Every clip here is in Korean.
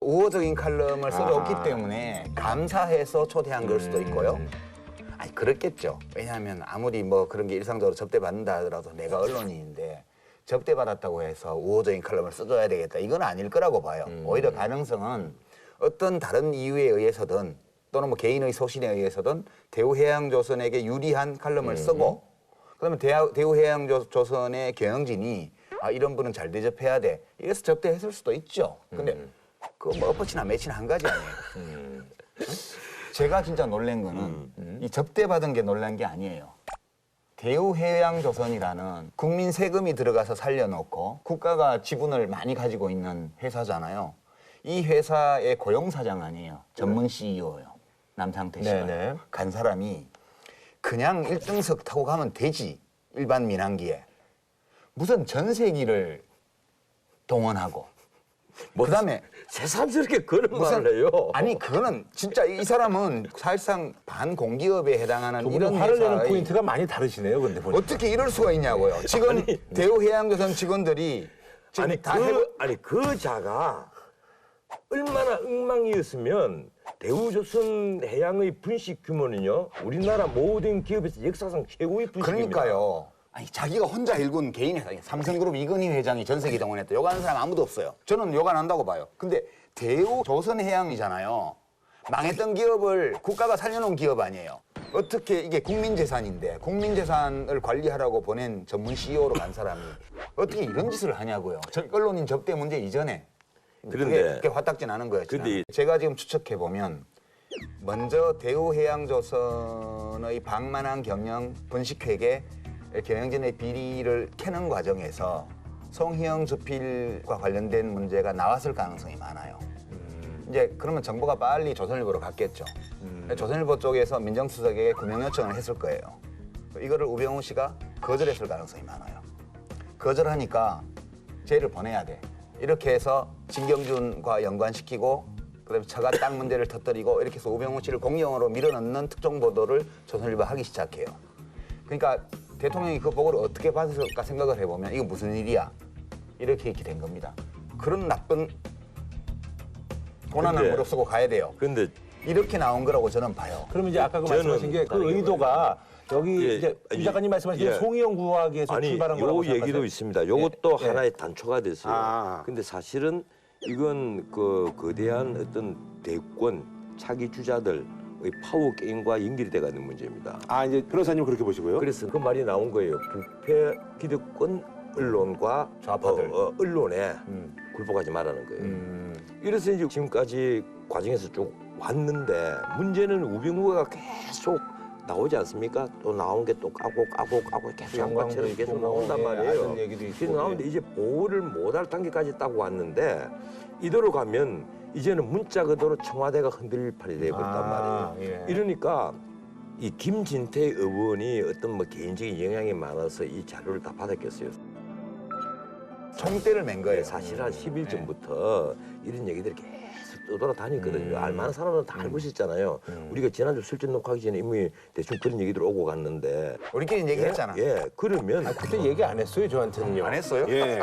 우호적인 칼럼을 써줬기 때문에 감사해서 초대한 걸 수도 있고요. 아니 그렇겠죠. 왜냐하면 아무리 뭐 그런 게 일상적으로 접대받는다 하더라도 내가 언론인인데 접대받았다고 해서 우호적인 칼럼을 써줘야 되겠다. 이건 아닐 거라고 봐요. 오히려 가능성은 어떤 다른 이유에 의해서든 또는 뭐 개인의 소신에 의해서든 대우해양조선에게 유리한 칼럼을 쓰고 그러면 대우해양조선의 경영진이 아 이런 분은 잘 대접해야 돼. 이래서 접대했을 수도 있죠. 근데 그거 뭐 엎어치나 매치나 한 가지 아니에요. 제가 진짜 놀란 거는 이 접대받은 게 놀란 게 아니에요. 대우해양조선이라는 국민 세금이 들어가서 살려놓고 국가가 지분을 많이 가지고 있는 회사잖아요. 이 회사의 고용사장 아니에요. 전문 CEO예요. 남상태 씨가. 네네. 간 사람이 그냥 1등석 타고 가면 되지. 일반 민항기에. 무슨 전세기를 동원하고. 그다음에 새삼스럽게 그런 말을 해요. 아니 그거는 진짜 이 사람은 사실상 반공기업에 해당하는 두 분이 이런 화를 내는 회사의 포인트가 많이 다르시네요. 근데 보니까. 어떻게 이럴 수가 있냐고요. 지금 대우해양조선 직원들이 지금 아니 다 해보... 그 자가 얼마나 엉망이었으면 대우조선 해양의 분식 규모는요 우리나라 모든 기업에서 역사상 최고의 분식입니다. 그러니까요. 아니 자기가 혼자 일군 개인 회사, 삼성그룹 이건희 회장이 전세기 동원했다. 욕하는 사람 아무도 없어요. 저는 욕 안 한다고 봐요. 근데 대우조선해양이잖아요. 망했던 기업을 국가가 살려놓은 기업 아니에요. 어떻게 이게 국민재산인데 국민재산을 관리하라고 보낸 전문 CEO로 간 사람이 어떻게 이런 짓을 하냐고요. 언론인 접대 문제 이전에. 그런데 그게 화딱지 나는 거예요. 근데 제가 지금 추측해 보면 먼저 대우해양조선의 방만한 경영 분식회계 경영진의 비리를 캐는 과정에서 송희영 주필과 관련된 문제가 나왔을 가능성이 많아요. 이제 그러면 정부가 빨리 조선일보로 갔겠죠. 조선일보 쪽에서 민정수석에게 구명 요청을 했을 거예요. 이거를 우병우 씨가 거절했을 가능성이 많아요. 거절하니까 쟤를 보내야 돼. 이렇게 해서 진경준과 연관시키고 그다음에 처가 땅 문제를 터뜨리고 이렇게 해서 우병우 씨를 공영으로 밀어넣는 특종 보도를 조선일보가 하기 시작해요. 그러니까 대통령이 그 보고를 어떻게 받았을까 생각을 해보면 이거 무슨 일이야? 이렇게 된 겁니다. 그런 나쁜 고난을 무릅쓰고 가야 돼요. 근데 이렇게 나온 거라고 저는 봐요. 그러면 이제 아까 그 말씀하신 게 그 의도가 여기 예, 이제 유 작가님 말씀하신 예. 송희영 구하기에서 아니 출발한 요 거라고 얘기도 생각하세요? 있습니다. 요것도 예. 하나의 단초가 됐어요. 아. 근데 사실은 이건 그 거대한 어떤 대권 차기 주자들의 파워 게임과 연결이 돼가는 문제입니다. 아 이제 변호사님 그렇게 보시고요. 그래서 그 말이 나온 거예요. 부패 기득권 언론과 좌파들. 언론에 굴복하지 말라는 거예요. 이래서 이제 지금까지 과정에서 쭉 왔는데 문제는 우병우가 계속 나오지 않습니까? 또 나온 게 또 까고 계속 양반처럼 계속 나온단 말이에요. 아는 얘기도 있고, 계속 나오는데 이제 보호를 못할 단계까지 딱 왔는데 이대로 가면 이제는 문자 그대로 청와대가 흔들릴 판이 돼버렸단 말이에요. 예. 이러니까 이 김진태 의원이 어떤 뭐 개인적인 영향이 많아서 이 자료를 다 받았겠어요. 총대를 맨 거예요. 사실 한 10일 전부터 이런 얘기들이 계속 떠돌아다녔거든요. 알만한 사람은 다 알고 있었잖아요. 우리가 지난주 술집 녹화하기 전에 이미 대충 그런 얘기들 오고 갔는데. 우리끼리 얘기했잖아. 예, 그러면. 그때 얘기 안 했어요 저한테는요. 안 했어요? 예.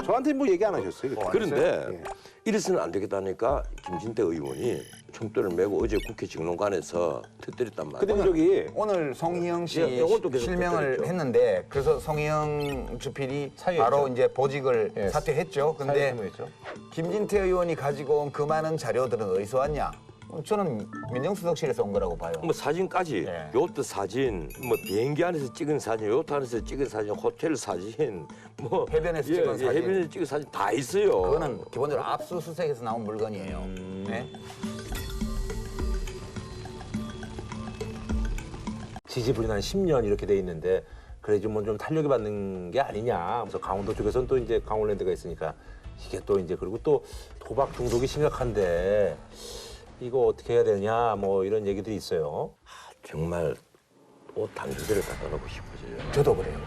저한테 뭐 얘기 안 하셨어요. 그런데 이래서는 안 되겠다니까 김진태 의원이 총대를 메고 어제 국회 직론관에서 터뜨렸단 말이에요. 근데 저기 오늘 송희영 씨 예, 요것도 계속 실명을 터뜨렸죠. 했는데 그래서 송희영 주필이 사유했죠. 바로 이제 보직을 예. 사퇴했죠. 근데 사유했죠. 김진태 의원이 가지고 온 그 많은 자료들은 어디서 왔냐? 저는 민정수석실에서 온 거라고 봐요. 뭐 사진까지 예. 요트 사진, 뭐 비행기 안에서 찍은 사진, 요트 안에서 찍은 사진, 호텔 사진, 뭐 해변에서 찍은 사진. 해변에서 찍은 사진 다 있어요. 그거는 기본적으로 압수수색에서 나온 물건이에요. 네? 지지부진 한 10년 이렇게 돼 있는데 그래 좀 탄력이 받는 게 아니냐. 그래서 강원도 쪽에서는 또 이제 강원랜드가 있으니까 이게 또 이제 그리고 또 도박 중독이 심각한데 이거 어떻게 해야 되냐 뭐 이런 얘기들이 있어요. 정말 또 단두대를 받아놓고 싶어져요. 저도 그래요.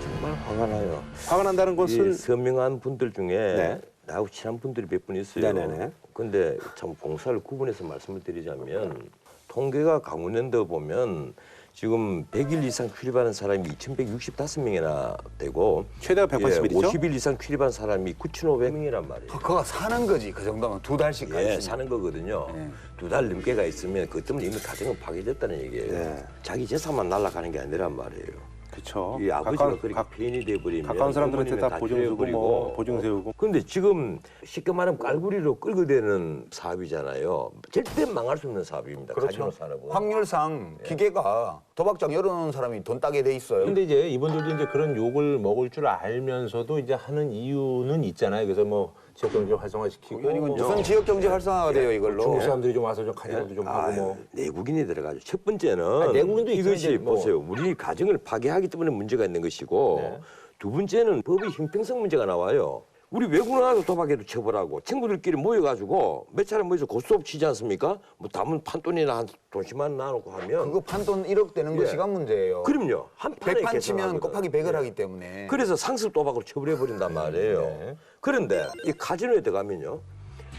정말 화가 나요. 화가 난다는 이 것은 서명한 분들 중에 네. 나하고 친한 분들이 몇 분 있어요. 네네네. 근데 참 봉사를 구분해서 말씀을 드리자면 통계가 강원랜드 보면 지금 100일 이상 출입하는 사람이 2,165명이나 되고 최대가 180일이죠? 50일 이상 출입한 사람이 9,500명이란 말이에요. 그거 사는 거지 그 정도면 2달씩 가 예, 있으면. 사는 거거든요. 예. 2달 넘게 가 있으면 그것 때문에 이미 가정은 파괴됐다는 얘기예요. 예. 자기 재산만 날아가는 게 아니란 말이에요. 그렇죠. 이 아버지가 그렇게 폐인이 돼버리면 가까운 사람들한테 어머니는 다 보증 주고 줄여버리고. 뭐 보증 세우고. 근데 지금 쉽게 말하면 깔구리로 끌고 되는 사업이잖아요. 절대 망할 수 없는 사업입니다. 그렇죠. 카지노 산업은. 확률상 기계가 도박장 열어놓은 사람이 돈 따게 돼 있어요. 근데 이제 이분들도 이제 그런 욕을 먹을 줄 알면서도 이제 하는 이유는 있잖아요. 그래서 뭐 지역 경제 활성화시키고 이건 뭐 무슨 지역 경제 활성화가 돼요 이걸로? 중국 사람들이 좀 와서 좀 카지노도 좀 하고 뭐. 내국인이 들어가죠. 첫 번째는 내국인도 있죠, 이것이 이제 뭐. 보세요. 우리 가정을 파괴하기 때문에 문제가 있는 것이고 네. 두 번째는 법의 형평성 문제가 나와요. 우리 외국 나가서 도박해도 처벌하고 친구들끼리 모여가지고 몇 차례 모여서 고스톱 치지 않습니까? 뭐 담은 판돈이나 한 돈씩만 나누고 하면 그거 판돈 1억 되는 거 예. 시간 문제예요. 그럼요. 한 판에 100판 치면 계산하거든. 곱하기 100을 예. 하기 때문에. 그래서 상습 도박으로 처벌해 버린단 말이에요. 네. 그런데 이 카지노에 들어가면요.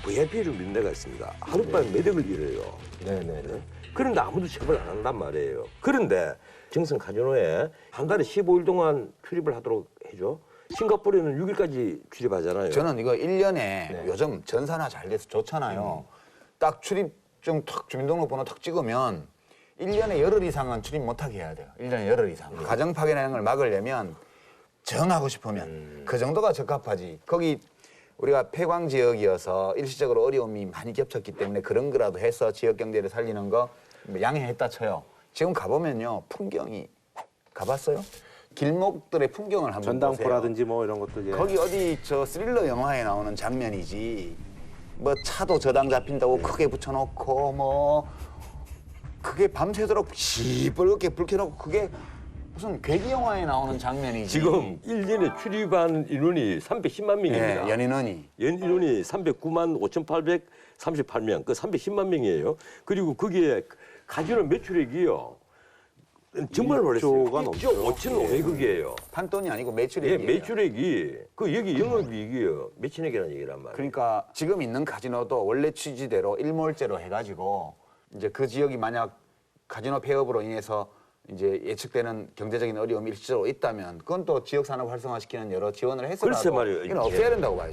VIP를 믿는 데가 있습니다. 하룻밤에 몇 억을 잃어요. 네네네. 그런데 아무도 처벌 안 한단 말이에요. 그런데 정성 카지노에 한 달에 15일 동안 출입을 하도록 해줘. 싱가포르에는 6일까지 출입하잖아요. 저는 이거 1년에 요즘 전산화 잘 돼서 좋잖아요. 딱 출입증 탁 주민등록번호 탁 찍으면 1년에 열흘 이상은 출입 못하게 해야 돼요. 1년에 열흘 이상. 가정 파괴라는 걸 막으려면 정하고 싶으면 그 정도가 적합하지. 거기 우리가 폐광 지역이어서 일시적으로 어려움이 많이 겹쳤기 때문에 그런 거라도 해서 지역 경제를 살리는 거 양해했다 쳐요. 지금 가보면요. 풍경이 가봤어요? 길목들의 풍경을 한번 보세요. 전당포라든지 뭐 이런 것도 이제 거기 어디 저 스릴러 영화에 나오는 장면이지. 뭐 차도 저당 잡힌다고 크게 붙여놓고 뭐 그게 밤새도록 시뻘겋게 불 켜놓고 그게 무슨 괴기 영화에 나오는 장면이지. 지금 1년에 출입한 인원이 310만 명입니다. 예, 연인원이. 연 인원이 309만 5,838명, 그 310만 명이에요. 그리고 거기에 카지노 매출액이요. 정말 놀랐어요. 1조가 1조 5,500억이에요. 판돈이 아니고 예, 매출액이에요. 매출액이 그 여기 영업이익이요. 몇천억이라는 얘기란 말이에요. 그러니까 지금 있는 카지노도 원래 취지대로 일몰제로 해가지고 이제 그 지역이 만약 카지노 폐업으로 인해서 이제 예측되는 경제적인 어려움이 일시적으로 있다면 그건 또 지역 산업 활성화시키는 여러 지원을 해서라도 글쎄 말이에요. 이건 없애야 된다고 봐요.